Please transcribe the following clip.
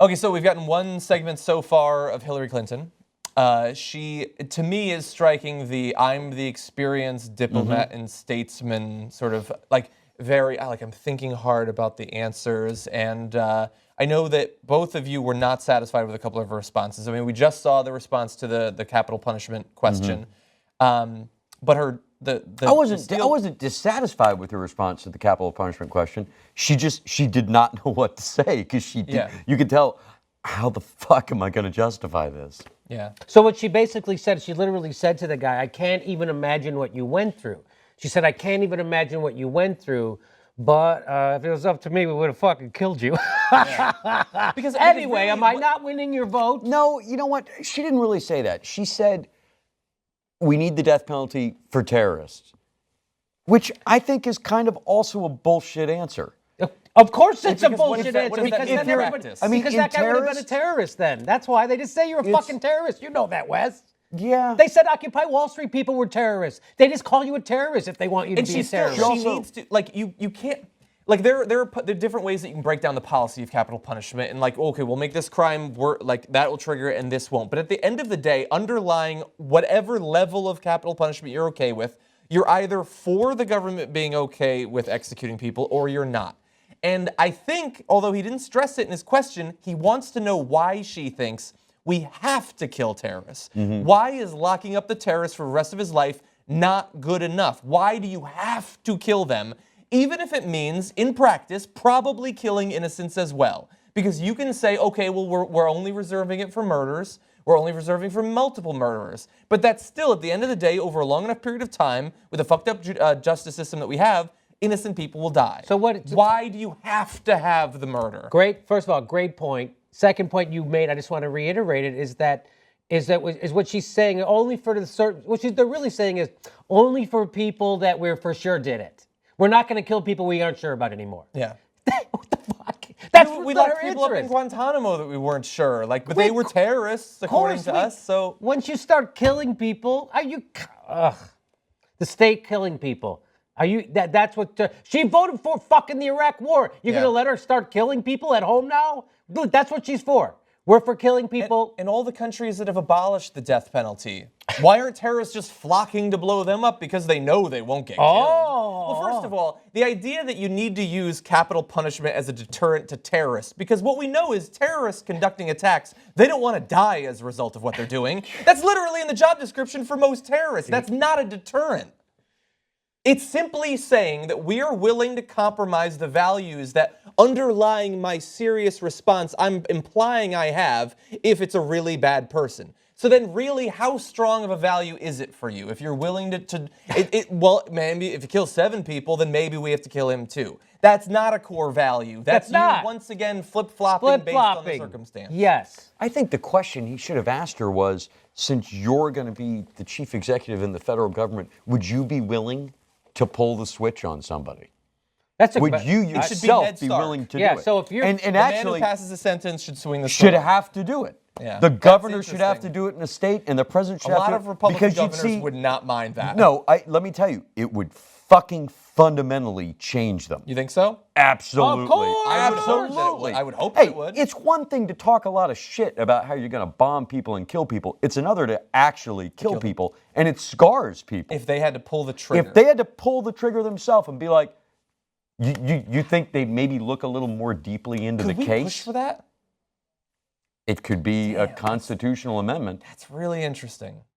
Okay, so we've gotten one segment so far of Hillary Clinton. She, to me, is striking the I'm the experienced diplomat and statesman sort of like I'm thinking hard about the answers. And I know that both of you were not satisfied with a couple of her responses. I mean, we just saw the response to the capital punishment question. But her, I wasn't dissatisfied with her response to the capital punishment question. She did not know what to say because you could tell, how the fuck am I going to justify this? Yeah. So what she basically said, she literally said to the guy, I can't even imagine what you went through. She said, I can't even imagine what you went through, but if it was up to me, we would have fucking killed you. Because anyway, really, am I not winning your vote? No, you know what? She didn't really say that. She said, we need the death penalty for terrorists, which I think is kind of also a bullshit answer. Of course it's a bullshit answer, because then everybody, because that guy would have been a terrorist then. That's why they just say you're a fucking terrorist. You know that, Wes. Yeah. They said Occupy Wall Street people were terrorists. They just call you a terrorist if they want you to be a terrorist. She needs to, like, you can't, like, there are different ways that you can break down the policy of capital punishment, and like, okay, we'll make this crime work, like that will trigger it and this won't. But at the end of the day, underlying whatever level of capital punishment you're okay with, you're either for the government being okay with executing people or you're not. And I think, although he didn't stress it in his question, he wants to know why she thinks we have to kill terrorists. Why is locking up the terrorists for the rest of his life not good enough? Why do you have to kill them, even if it means, in practice, probably killing innocents as well? Because you can say, okay, well, we're only reserving it for murders. We're only reserving for multiple murderers. But that's still, at the end of the day, over a long enough period of time, with a fucked up justice system that we have, innocent people will die. So why do you have to have the murder? Great. First of all, great point. Second point you made, I just want to reiterate it, is what she's saying only for the certain. What they're really saying is only for people that we're for sure did it. We're not going to kill people we aren't sure about anymore. Yeah. What the fuck? That's we locked people up in Guantanamo that we weren't sure. Like, but they were terrorists according to us. So once you start killing people, the state killing people. That's what she voted for, fucking the Iraq war. You're going to let her start killing people at home now? Look, that's what she's for. We're for killing people. In all the countries that have abolished the death penalty, why aren't terrorists just flocking to blow them up because they know they won't get killed? Well, first of all, the idea that you need to use capital punishment as a deterrent to terrorists, because what we know is terrorists conducting attacks, they don't want to die as a result of what they're doing. That's literally in the job description for most terrorists. That's not a deterrent. It's simply saying that we are willing to compromise the values that underlying my serious response I'm implying I have if it's a really bad person. So then really, how strong of a value is it for you? If you're willing well, maybe if you kill 7 people, then maybe we have to kill him too. That's not a core value. That's you once again flip-flopping based on the circumstance. Yes. I think the question he should have asked her was, since you're going to be the chief executive in the federal government, would you be willing to pull the switch on somebody? Would you yourself be willing to do it? So if you're the man who passes a sentence should swing the sword. sword. Should have to do it. Yeah. The governor should have to do it in a state, and the president should have to. A lot of Republican governors would not mind that. No, let me tell you, it would fucking fundamentally change them. You think so? Absolutely. Of course. Absolutely. I would hope it would. It's one thing to talk a lot of shit about how you're going to bomb people and kill people. It's another to actually kill people, and it scars people. If they had to pull the trigger. If they had to pull the trigger themselves and be like, you think they maybe look a little more deeply into the case? Could we push for that? It could be a constitutional amendment. That's really interesting.